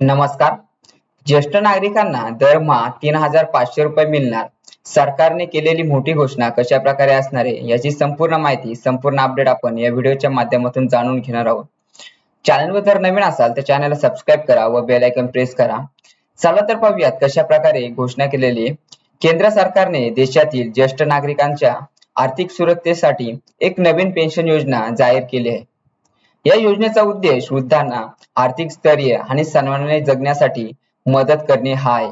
नमस्कार. ज्येष्ठ नागरिकांना दरमहा 3,500 रुपये मिळणार. सरकारने केलेली मोठी घोषणा कशा प्रकारे असणार आहे याची संपूर्ण माहिती, संपूर्ण अपडेट आपण या व्हिडिओच्या माध्यमातून जाणून घेणार आहोत. चॅनलवर जर नवीन असाल तर चॅनलला सबस्क्राईब करा व बेल आयकॉन प्रेस करा. चला तर पाहूयात कशा प्रकारे घोषणा केलेली आहे. केंद्र सरकारने देशातील ज्येष्ठ नागरिकांच्या आर्थिक सुरक्षेसाठी एक नवीन पेन्शन योजना जाहीर केली आहे. या योजनेचा उद्देश वृद्धांना आर्थिक स्थैर्य आणि सन्मानाने जगण्यासाठी मदत करणे हा आहे.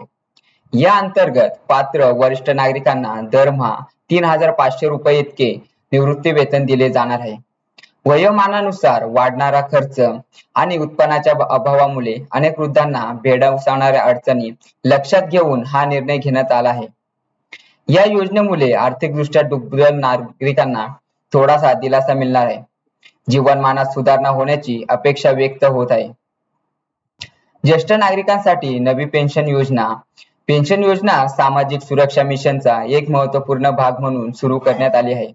या अंतर्गत पात्र वरिष्ठ नागरिकांना दरमहा 3,500 रुपये इतके निवृत्ती वेतन दिले जाणार आहे. वयोमानानुसार वाढणारा खर्च आणि उत्पन्नाच्या अभावामुळे अनेक वृद्धांना भेडसावणाऱ्या अडचणी लक्षात घेऊन हा निर्णय घेण्यात आला आहे. या योजनेमुळे आर्थिकदृष्ट्या दुर्बल नागरिकांना थोडासा दिलासा मिळणार आहे. जीवनमानात सुधारणा होण्याची अपेक्षा व्यक्त होत आहे. ज्येष्ठ नागरिकांसाठी नवी पेन्शन योजना. पेन्शन योजना सामाजिक सुरक्षा मिशनचा एक महत्त्वपूर्ण भाग म्हणून सुरू करण्यात आली आहे.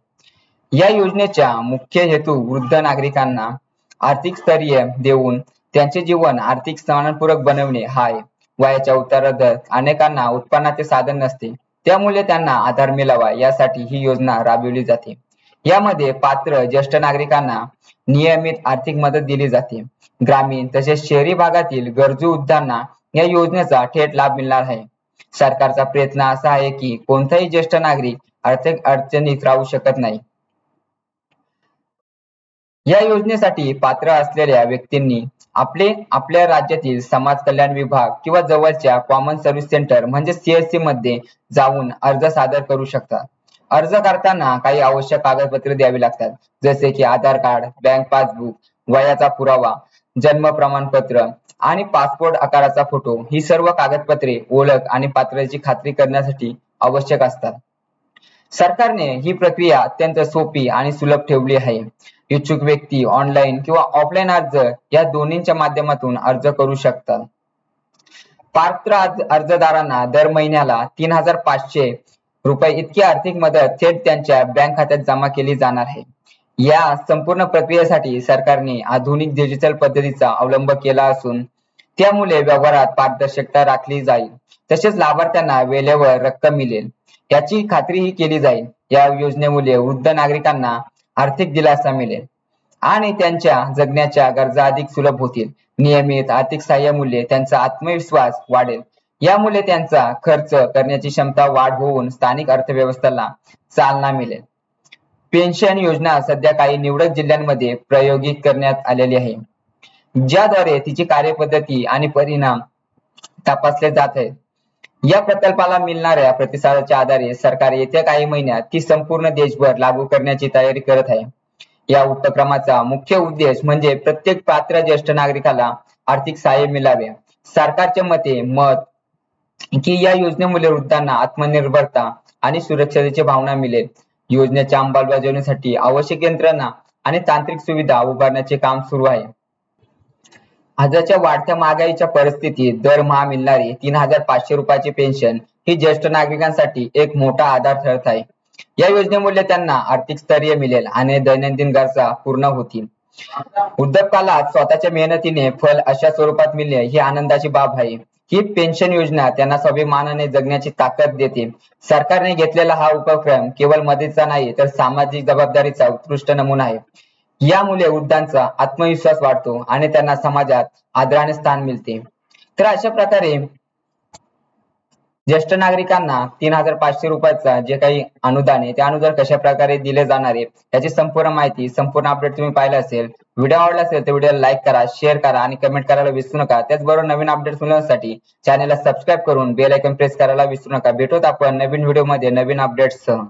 या योजनेचा मुख्य हेतू वृद्ध नागरिकांना आर्थिक स्थैर्य देऊन त्यांचे जीवन आर्थिक सन्मानपूर्वक बनवणे हा आहे. वयाच्या उतारात अनेकांना उत्पन्नाचे साधन नसते, त्यामुळे त्यांना आधार मिळावा यासाठी ही योजना राबविली जाते. यामध्ये पात्र ज्येष्ठ नागरिकांना नियमित आर्थिक मदत दिली जाते. ग्रामीण तसेच शहरी भागातील गरजू वृद्धांना या योजनेचा थेट लाभ मिळणार आहे. सरकारचा प्रयत्न असा आहे की कोणताही ज्येष्ठ नागरिक आर्थिक अडचणीत राहू शकत नाही. या योजनेसाठी पात्र असलेल्या व्यक्तींनी आपल्या राज्यातील समाज कल्याण विभाग किंवा जवळच्या कॉमन सर्व्हिस सेंटर म्हणजे CSC मध्ये जाऊन अर्ज सादर करू शकतात. अर्ज करताना काही आवश्यक कागदपत्रे द्यावी लागतात, जसे की आधार कार्ड, बँक पासबुक, वयाचा पुरावा, जन्म प्रमाणपत्र आणि पासपोर्ट आकाराचा फोटो. ही सर्व कागदपत्रे ओळख आणि पात्रतेची खात्री करण्यासाठी आवश्यक असतात. सरकारने ही प्रक्रिया अत्यंत सोपी आणि सुलभ ठेवली आहे. इच्छुक व्यक्ती ऑनलाईन किंवा ऑफलाईन अर्ज या दोन्हीच्या माध्यमातून अर्ज करू शकतात. पात्र अर्जदारांना दर महिन्याला 3,500 रुपये इतकी आर्थिक मदत थेट त्यांच्या बँक खात्यात जमा केली जाणार आहे. या संपूर्ण प्रक्रियेसाठी सरकारने आधुनिक डिजिटल पद्धतीचा अवलंब केला असून त्यामुळे व्यवहारात पारदर्शकता राखली जाईल. तसेच लाभार्थ्यांना वेळेवर रक्कम मिळेल याची खात्रीही केली जाईल. या योजनेमुळे वृद्ध नागरिकांना आर्थिक दिलासा मिळेल आणि त्यांच्या जगण्याच्या गरजा अधिक सुलभ होतील. नियमित आर्थिक सहाय्यामुळे त्यांचा आत्मविश्वास वाढेल. यामुळे त्यांचा खर्च करण्याची क्षमता वाढ होऊन स्थानिक अर्थव्यवस्थेला चालना मिळेल. पेन्शन योजना सध्या काही निवडक जिल्ह्यांमध्ये प्रयोगित करण्यात आलेली आहे, ज्याद्वारे तिची कार्यपद्धती आणि परिणाम तपासले जात आहेत. या प्रकल्पाला मिळणाऱ्या प्रतिसादाच्या आधारे सरकार येत्या काही महिन्यात ती संपूर्ण देशभर लागू करण्याची तयारी करत आहे. या उपक्रमाचा मुख्य उद्देश म्हणजे प्रत्येक पात्र ज्येष्ठ नागरिकाला आर्थिक सहाय्य मिळावे. सरकारच्या मत की या योजनेमुळे वृद्धांना आत्मनिर्भरता आणि सुरक्षतेची भावना मिळेल. योजनेच्या अंमलबजावणीसाठी आवश्यक यंत्रणा आणि तांत्रिक सुविधा उभारण्याचे काम सुरू आहे. आजच्या वाढत्या महागाईच्या परिस्थितीत दरमहा मिळणारी 3,500 रुपयाची पेन्शन ही ज्येष्ठ नागरिकांसाठी एक मोठा आधार ठरत आहे. या योजनेमुळे त्यांना आर्थिक स्थैर्य मिळेल आणि दैनंदिन गरजा पूर्ण होतील. वृद्धापकाळात स्वतःच्या मेहनतीने फल अशा स्वरूपात मिळणे ही आनंदाची बाब आहे. ही पेन्शन योजना त्यांना स्वाभिमानाने जगण्याची ताकद देते. सरकारने घेतलेला हा उपक्रम केवळ मदतीचा नाही तर सामाजिक जबाबदारीचा उत्कृष्ट नमुना आहे. यामुळे वृद्धांचा आत्मविश्वास वाढतो आणि त्यांना समाजात आदराने स्थान मिळते. तर अशा प्रकारे ज्येष्ठ नागरिकांना 3,500 रुपयाचा जे काही अनुदान आहे त्या अनुदान कशा प्रकारे दिले जाणार आहे याची संपूर्ण माहिती, संपूर्ण अपडेट तुम्ही पाहिला असेल. व्हिडिओ आवडला असेल तर व्हिडिओला लाईक करा, शेअर करा आणि कमेंट करायला विसरू नका. त्याचबरोबर नवीन अपडेट्स मिळवण्यासाठी चॅनलला सबस्क्राईब करून बेल आयकॉन प्रेस करायला विसरू नका. भेटूत आपण नवीन व्हिडिओमध्ये नवीन अपडेट्ससह.